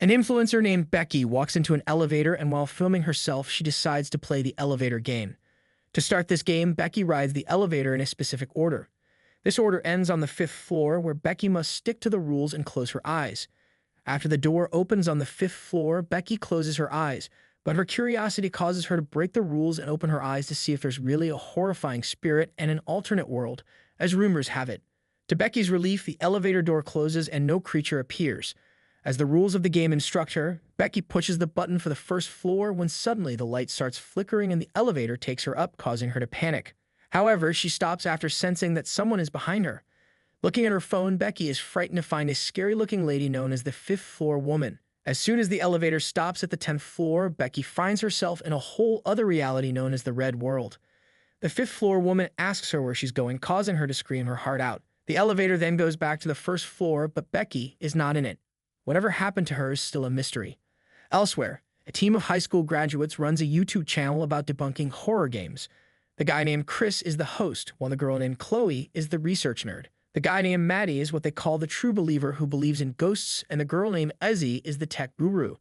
An influencer named Becky walks into an elevator, and while filming herself, she decides to play the elevator game. To start this game, Becky rides the elevator in a specific order. This order ends on the 5th floor, where Becky must stick to the rules and close her eyes. After the door opens on the 5th floor, Becky closes her eyes, but her curiosity causes her to break the rules and open her eyes to see if there's really a horrifying spirit and an alternate world, as rumors have it. To Becky's relief, the elevator door closes and no creature appears. As the rules of the game instruct her, Becky pushes the button for the 1st floor when suddenly the light starts flickering and the elevator takes her up, causing her to panic. However, she stops after sensing that someone is behind her. Looking at her phone, Becky is frightened to find a scary-looking lady known as the 5th floor woman. As soon as the elevator stops at the 10th floor, Becky finds herself in a whole other reality known as the Red World. The 5th floor woman asks her where she's going, causing her to scream her heart out. The elevator then goes back to the 1st floor, but Becky is not in it. Whatever happened to her is still a mystery. Elsewhere, a team of high school graduates runs a YouTube channel about debunking horror games. The guy named Chris is the host, while the girl named Chloe is the research nerd. The guy named Maddie is what they call the true believer who believes in ghosts, and the girl named Ezzy is the tech guru.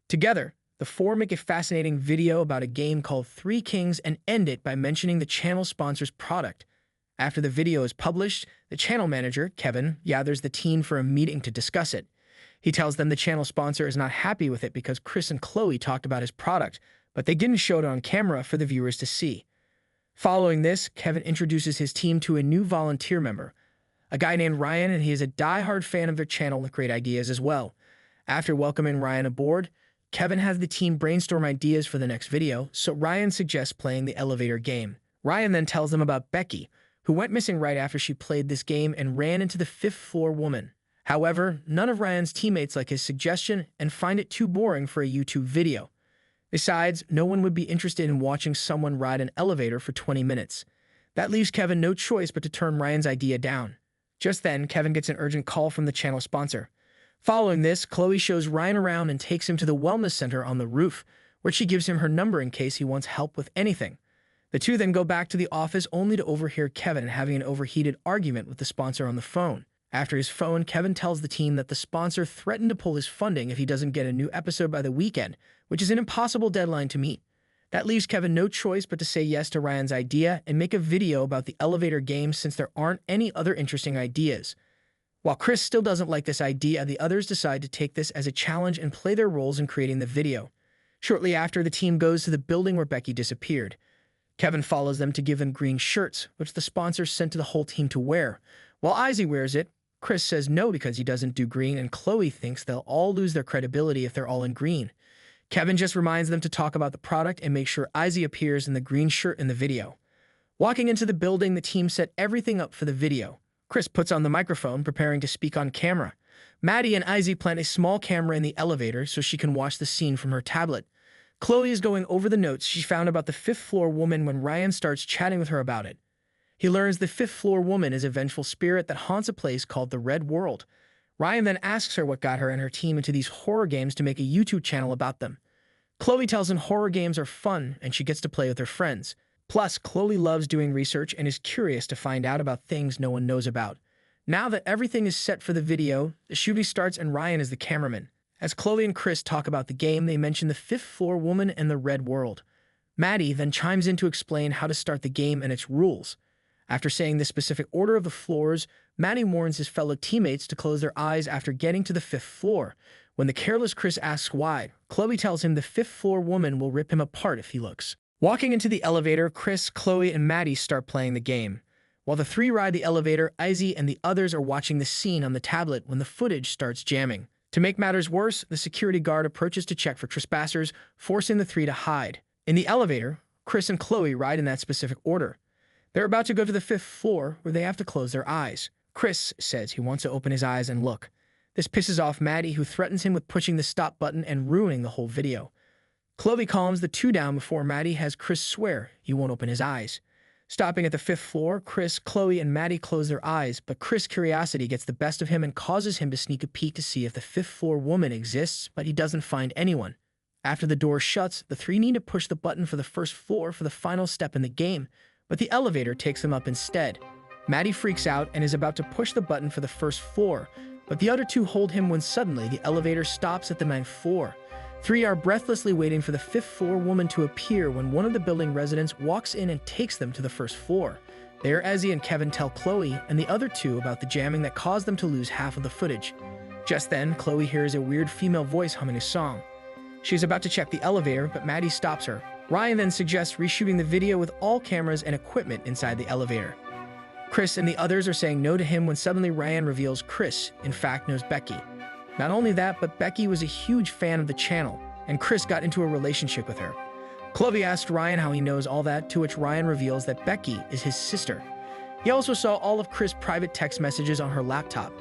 Together, the four make a fascinating video about a game called Three Kings and end it by mentioning the channel sponsor's product. After the video is published, the channel manager, Kevin, gathers the team for a meeting to discuss it. He tells them the channel sponsor is not happy with it because Chris and Chloe talked about his product, but they didn't show it on camera for the viewers to see. Following this, Kevin introduces his team to a new volunteer member, a guy named Ryan, and he is a die-hard fan of their channel with great ideas as well. After welcoming Ryan aboard, Kevin has the team brainstorm ideas for the next video, so Ryan suggests playing the elevator game. Ryan then tells them about Becky, who went missing right after she played this game and ran into the 5th floor woman. However, none of Ryan's teammates like his suggestion and find it too boring for a YouTube video. Besides, no one would be interested in watching someone ride an elevator for 20 minutes. That leaves Kevin no choice but to turn Ryan's idea down. Just then, Kevin gets an urgent call from the channel sponsor. Following this, Chloe shows Ryan around and takes him to the wellness center on the roof, where she gives him her number in case he wants help with anything. The two then go back to the office only to overhear Kevin having an overheated argument with the sponsor on the phone. After his phone, Kevin tells the team that the sponsor threatened to pull his funding if he doesn't get a new episode by the weekend, which is an impossible deadline to meet. That leaves Kevin no choice but to say yes to Ryan's idea and make a video about the elevator game since there aren't any other interesting ideas. While Chris still doesn't like this idea, the others decide to take this as a challenge and play their roles in creating the video. Shortly after, the team goes to the building where Becky disappeared. Kevin follows them to give them green shirts, which the sponsor sent to the whole team to wear. While Izzy wears it, Chris says no because he doesn't do green, and Chloe thinks they'll all lose their credibility if they're all in green. Kevin just reminds them to talk about the product and make sure Izzy appears in the green shirt in the video. Walking into the building, the team set everything up for the video. Chris puts on the microphone, preparing to speak on camera. Maddie and Izzy plant a small camera in the elevator so she can watch the scene from her tablet. Chloe is going over the notes she found about the 5th floor woman when Ryan starts chatting with her about it. He learns the 5th floor woman is a vengeful spirit that haunts a place called the Red World. Ryan then asks her what got her and her team into these horror games to make a YouTube channel about them. Chloe tells him horror games are fun and she gets to play with her friends. Plus, Chloe loves doing research and is curious to find out about things no one knows about. Now that everything is set for the video, the shooting starts and Ryan is the cameraman. As Chloe and Chris talk about the game, they mention the 5th floor woman and the Red World. Maddie then chimes in to explain how to start the game and its rules. After saying the specific order of the floors, Maddie warns his fellow teammates to close their eyes after getting to the 5th floor. When the careless Chris asks why, Chloe tells him the 5th floor woman will rip him apart if he looks. Walking into the elevator, Chris, Chloe, and Maddie start playing the game. While the three ride the elevator, Izzy and the others are watching the scene on the tablet when the footage starts jamming. To make matters worse, the security guard approaches to check for trespassers, forcing the three to hide. In the elevator, Chris and Chloe ride in that specific order. They're about to go to the 5th floor, where they have to close their eyes. Chris says he wants to open his eyes and look. This pisses off Maddie, who threatens him with pushing the stop button and ruining the whole video. Chloe calms the two down before Maddie has Chris swear he won't open his eyes. Stopping at the 5th floor, Chris, Chloe, and Maddie close their eyes, but Chris' curiosity gets the best of him and causes him to sneak a peek to see if the 5th floor woman exists, but he doesn't find anyone. After the door shuts, the three need to push the button for the 1st floor for the final step in the game, but the elevator takes them up instead. Maddie freaks out and is about to push the button for the 1st floor, but the other two hold him when suddenly the elevator stops at the 9th floor. Three are breathlessly waiting for the 5th floor woman to appear when one of the building residents walks in and takes them to the 1st floor. There, Ezzy and Kevin tell Chloe and the other two about the jamming that caused them to lose half of the footage. Just then, Chloe hears a weird female voice humming a song. She's about to check the elevator, but Maddie stops her. Ryan then suggests reshooting the video with all cameras and equipment inside the elevator. Chris and the others are saying no to him when suddenly Ryan reveals Chris, in fact, knows Becky. Not only that, but Becky was a huge fan of the channel, and Chris got into a relationship with her. Chloe asked Ryan how he knows all that, to which Ryan reveals that Becky is his sister. He also saw all of Chris' private text messages on her laptop.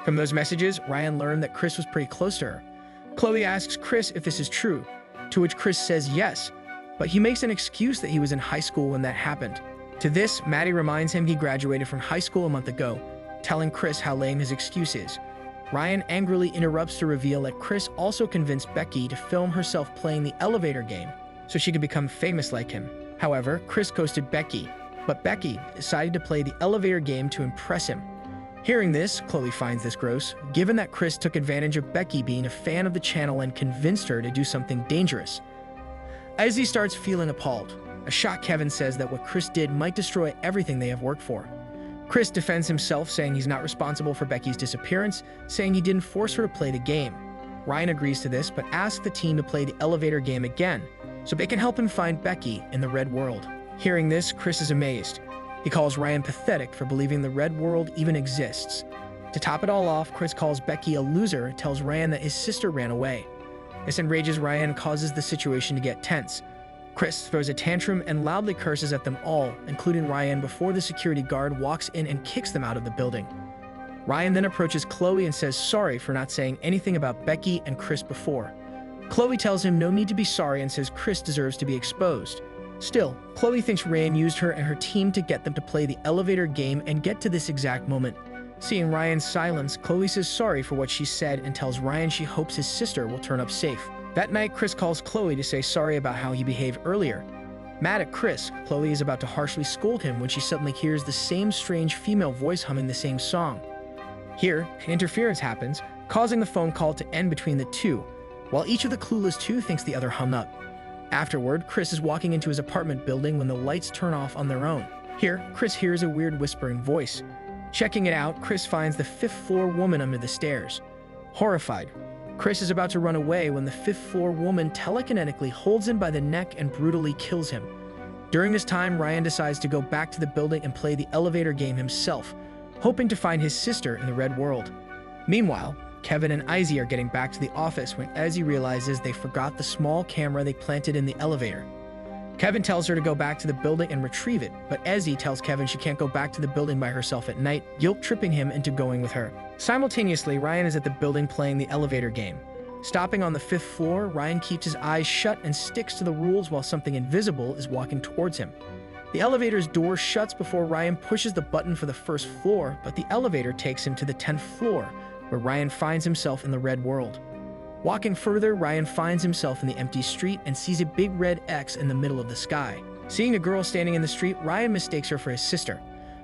From those messages, Ryan learned that Chris was pretty close to her. Chloe asks Chris if this is true, to which Chris says yes, but he makes an excuse that he was in high school when that happened. To this, Maddie reminds him he graduated from high school a month ago, telling Chris how lame his excuse is. Ryan angrily interrupts to reveal that Chris also convinced Becky to film herself playing the elevator game so she could become famous like him. However, Chris ghosted Becky, but Becky decided to play the elevator game to impress him. Hearing this, Chloe finds this gross, given that Chris took advantage of Becky being a fan of the channel and convinced her to do something dangerous. Ezzy starts feeling appalled. A shocked Kevin says that what Chris did might destroy everything they have worked for. Chris defends himself, saying he's not responsible for Becky's disappearance, saying he didn't force her to play the game. Ryan agrees to this, but asks the team to play the elevator game again, so they can help him find Becky in the Red World. Hearing this, Chris is amazed. He calls Ryan pathetic for believing the Red World even exists. To top it all off, Chris calls Becky a loser and tells Ryan that his sister ran away. This enrages Ryan and causes the situation to get tense. Chris throws a tantrum and loudly curses at them all, including Ryan, before the security guard walks in and kicks them out of the building. Ryan then approaches Chloe and says sorry for not saying anything about Becky and Chris before. Chloe tells him no need to be sorry and says Chris deserves to be exposed. Still, Chloe thinks Ryan used her and her team to get them to play the elevator game and get to this exact moment. Seeing Ryan's silence, Chloe says sorry for what she said and tells Ryan she hopes his sister will turn up safe. That night, Chris calls Chloe to say sorry about how he behaved earlier. Mad at Chris, Chloe is about to harshly scold him when she suddenly hears the same strange female voice humming the same song. Here, interference happens, causing the phone call to end between the two, while each of the clueless two thinks the other hung up. Afterward, Chris is walking into his apartment building when the lights turn off on their own. Here, Chris hears a weird whispering voice. Checking it out, Chris finds the 5th floor woman under the stairs. Horrified, Chris is about to run away when the 5th floor woman telekinetically holds him by the neck and brutally kills him. During this time, Ryan decides to go back to the building and play the elevator game himself, hoping to find his sister in the Red World. Meanwhile, Kevin and Izzy are getting back to the office when Ezzy realizes they forgot the small camera they planted in the elevator. Kevin tells her to go back to the building and retrieve it, but Ezzy tells Kevin she can't go back to the building by herself at night, guilt-tripping him into going with her. Simultaneously, Ryan is at the building playing the elevator game. Stopping on the 5th floor, Ryan keeps his eyes shut and sticks to the rules while something invisible is walking towards him. The elevator's door shuts before Ryan pushes the button for the 1st floor, but the elevator takes him to the 10th floor, where Ryan finds himself in the Red World. Walking further, Ryan finds himself in the empty street and sees a big red X in the middle of the sky. Seeing a girl standing in the street, Ryan mistakes her for his sister.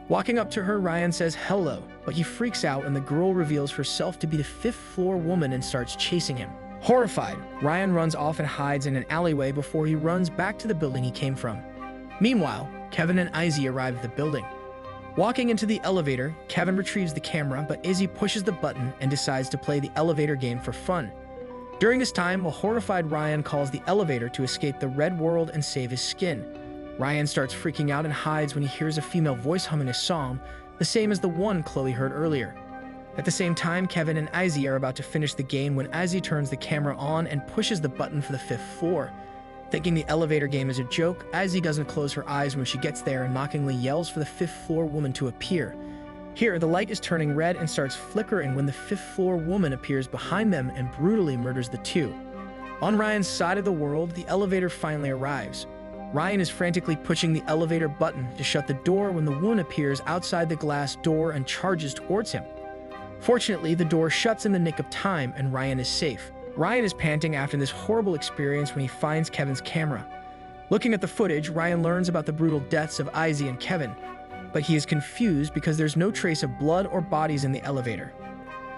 Walking up to her, Ryan says hello, but he freaks out when the girl reveals herself to be the 5th floor woman and starts chasing him. Horrified, Ryan runs off and hides in an alleyway before he runs back to the building he came from. Meanwhile, Kevin and Izzy arrive at the building. Walking into the elevator, Kevin retrieves the camera, but Izzy pushes the button and decides to play the elevator game for fun. During this time, a horrified Ryan calls the elevator to escape the Red World and save his skin. Ryan starts freaking out and hides when he hears a female voice humming a song, the same as the one Chloe heard earlier. At the same time, Kevin and Izzy are about to finish the game when Izzy turns the camera on and pushes the button for the 5th floor. Thinking the elevator game is a joke, Izzy doesn't close her eyes when she gets there and mockingly yells for the 5th floor woman to appear. Here, the light is turning red and starts flickering when the 5th floor woman appears behind them and brutally murders the two. On Ryan's side of the world, the elevator finally arrives. Ryan is frantically pushing the elevator button to shut the door when the woman appears outside the glass door and charges towards him. Fortunately, the door shuts in the nick of time and Ryan is safe. Ryan is panting after this horrible experience when he finds Kevin's camera. Looking at the footage, Ryan learns about the brutal deaths of Izzy and Kevin, but he is confused because there's no trace of blood or bodies in the elevator.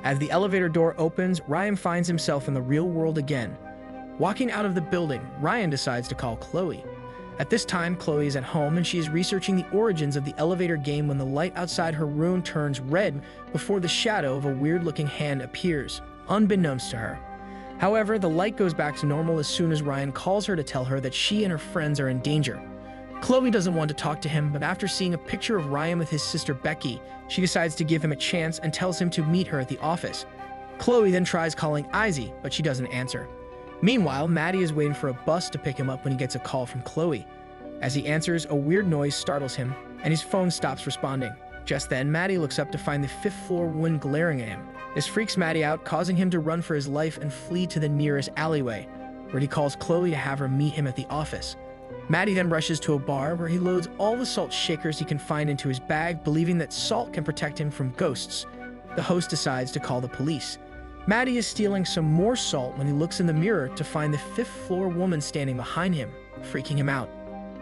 As the elevator door opens, Ryan finds himself in the real world again. Walking out of the building, Ryan decides to call Chloe. At this time, Chloe is at home and she is researching the origins of the elevator game when the light outside her room turns red before the shadow of a weird-looking hand appears, unbeknownst to her. However, the light goes back to normal as soon as Ryan calls her to tell her that she and her friends are in danger. Chloe doesn't want to talk to him, but after seeing a picture of Ryan with his sister Becky, she decides to give him a chance and tells him to meet her at the office. Chloe then tries calling Izzy, but she doesn't answer. Meanwhile, Maddie is waiting for a bus to pick him up when he gets a call from Chloe. As he answers, a weird noise startles him, and his phone stops responding. Just then, Maddie looks up to find the fifth-floor woman glaring at him. This freaks Maddie out, causing him to run for his life and flee to the nearest alleyway, where he calls Chloe to have her meet him at the office. Maddie then rushes to a bar where he loads all the salt shakers he can find into his bag, believing that salt can protect him from ghosts. The host decides to call the police. Maddie is stealing some more salt when he looks in the mirror to find the fifth-floor woman standing behind him, freaking him out.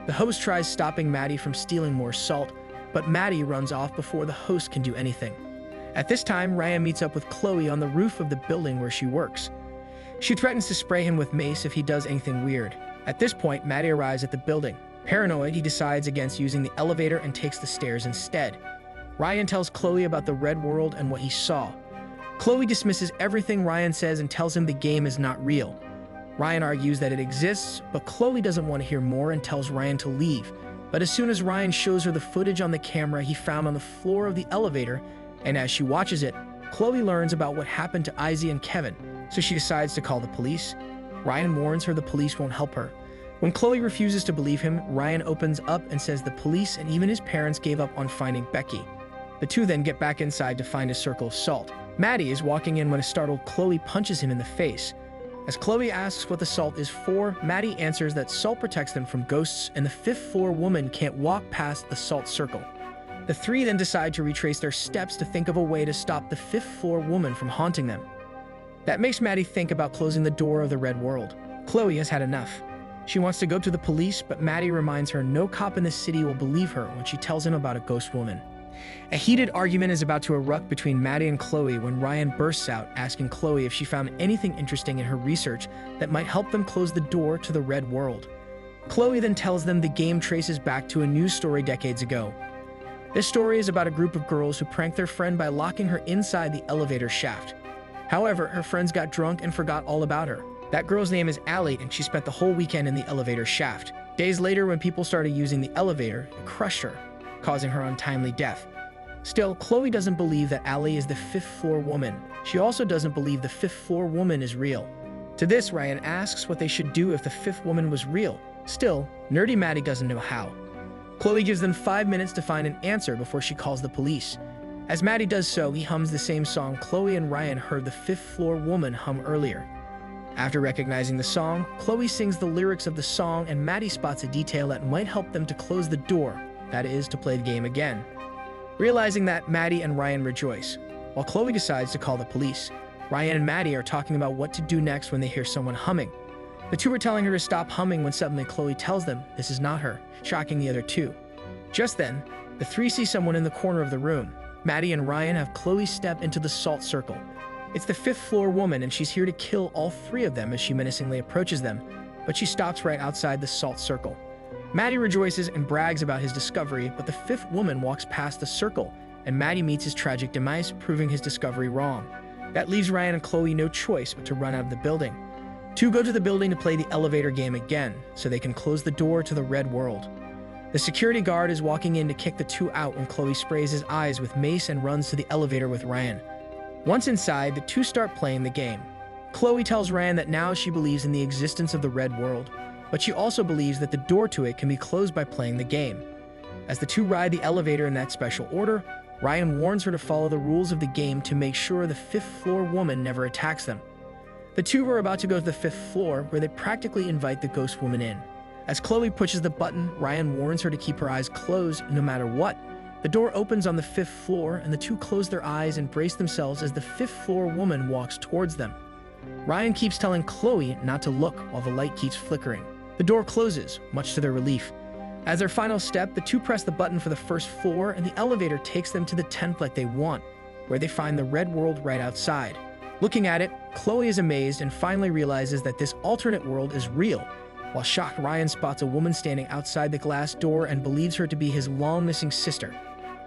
The host tries stopping Maddie from stealing more salt, but Maddie runs off before the host can do anything. At this time, Ryan meets up with Chloe on the roof of the building where she works. She threatens to spray him with mace if he does anything weird. At this point, Maddie arrives at the building. Paranoid, he decides against using the elevator and takes the stairs instead. Ryan tells Chloe about the red world and what he saw. Chloe dismisses everything Ryan says and tells him the game is not real. Ryan argues that it exists, but Chloe doesn't want to hear more and tells Ryan to leave. But as soon as Ryan shows her the footage on the camera he found on the floor of the elevator, and as she watches it, Chloe learns about what happened to Izzy and Kevin, so she decides to call the police. Ryan warns her the police won't help her. When Chloe refuses to believe him, Ryan opens up and says the police and even his parents gave up on finding Becky. The two then get back inside to find a circle of salt. Maddie is walking in when a startled Chloe punches him in the face. As Chloe asks what the salt is for, Maddie answers that salt protects them from ghosts and the fifth-floor woman can't walk past the salt circle. The three then decide to retrace their steps to think of a way to stop the fifth-floor woman from haunting them. That makes Maddie think about closing the door of the red world. Chloe has had enough. She wants to go to the police, but Maddie reminds her no cop in the city will believe her when she tells him about a ghost woman. A heated argument is about to erupt between Maddie and Chloe when Ryan bursts out, asking Chloe if she found anything interesting in her research that might help them close the door to the red world. Chloe then tells them the game traces back to a news story decades ago. This story is about a group of girls who pranked their friend by locking her inside the elevator shaft. However, her friends got drunk and forgot all about her. That girl's name is Allie, and she spent the whole weekend in the elevator shaft. Days later, when people started using the elevator, it crushed her, causing her untimely death. Still, Chloe doesn't believe that Allie is the fifth-floor woman. She also doesn't believe the fifth-floor woman is real. To this, Ryan asks what they should do if the fifth woman was real. Still, nerdy Maddie doesn't know how. Chloe gives them 5 minutes to find an answer before she calls the police. As Maddie does so, he hums the same song Chloe and Ryan heard the fifth-floor woman hum earlier. After recognizing the song, Chloe sings the lyrics of the song and Maddie spots a detail that might help them to close the door, that is, to play the game again. Realizing that, Maddie and Ryan rejoice, while Chloe decides to call the police. Ryan and Maddie are talking about what to do next when they hear someone humming. The two are telling her to stop humming when suddenly Chloe tells them this is not her, shocking the other two. Just then, the three see someone in the corner of the room. Maddie and Ryan have Chloe step into the salt circle. It's the fifth-floor woman, and she's here to kill all three of them as she menacingly approaches them, but she stops right outside the salt circle. Maddie rejoices and brags about his discovery, but the fifth woman walks past the circle, and Maddie meets his tragic demise, proving his discovery wrong. That leaves Ryan and Chloe no choice but to run out of the building. Two go to the building to play the elevator game again, so they can close the door to the red world. The security guard is walking in to kick the two out when Chloe sprays his eyes with mace and runs to the elevator with Ryan. Once inside, the two start playing the game. Chloe tells Ryan that now she believes in the existence of the red world, but she also believes that the door to it can be closed by playing the game. As the two ride the elevator in that special order, Ryan warns her to follow the rules of the game to make sure the fifth-floor woman never attacks them. The two are about to go to the fifth floor, where they practically invite the ghost woman in. As Chloe pushes the button, Ryan warns her to keep her eyes closed no matter what. The door opens on the fifth floor, and the two close their eyes and brace themselves as the fifth-floor woman walks towards them. Ryan keeps telling Chloe not to look while the light keeps flickering. The door closes, much to their relief. As their final step, the two press the button for the first floor, and the elevator takes them to the 10th like they want. where they find the red world right outside. Looking at it, Chloe is amazed and finally realizes that this alternate world is real. While shocked, Ryan spots a woman standing outside the glass door and believes her to be his long-missing sister.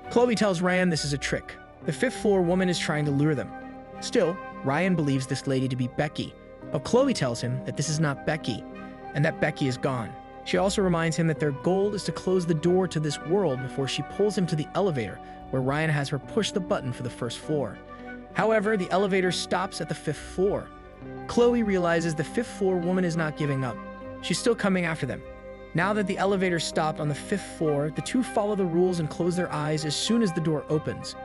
Chloe tells Ryan this is a trick. The fifth-floor woman is trying to lure them. Still, Ryan believes this lady to be Becky, but Chloe tells him that this is not Becky, and that Becky is gone. She also reminds him that their goal is to close the door to this world before she pulls him to the elevator, where Ryan has her push the button for the first floor. However, the elevator stops at the fifth floor. Chloe realizes the fifth-floor woman is not giving up. She's still coming after them. Now that the elevator stopped on the fifth floor, the two follow the rules and close their eyes as soon as the door opens.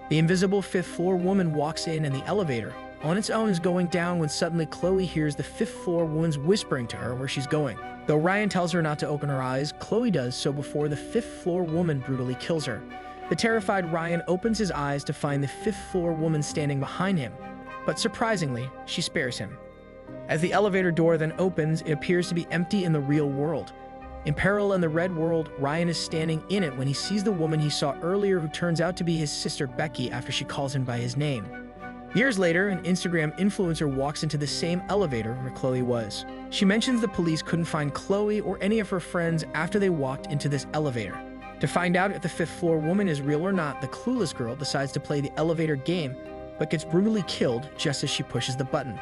The invisible fifth-floor woman walks in and the elevator, on its own, is going down when suddenly Chloe hears the fifth-floor woman's whispering to her where she's going. Though Ryan tells her not to open her eyes, Chloe does so before the fifth-floor woman brutally kills her. The terrified Ryan opens his eyes to find the fifth-floor woman standing behind him, but surprisingly, she spares him. As the elevator door then opens, it appears to be empty in the real world. In peril in the red world, Ryan is standing in it when he sees the woman he saw earlier who turns out to be his sister Becky after she calls him by his name. Years later, an Instagram influencer walks into the same elevator where Chloe was. She mentions the police couldn't find Chloe or any of her friends after they walked into this elevator. To find out if the fifth-floor woman is real or not, the clueless girl decides to play the elevator game, but gets brutally killed just as she pushes the button.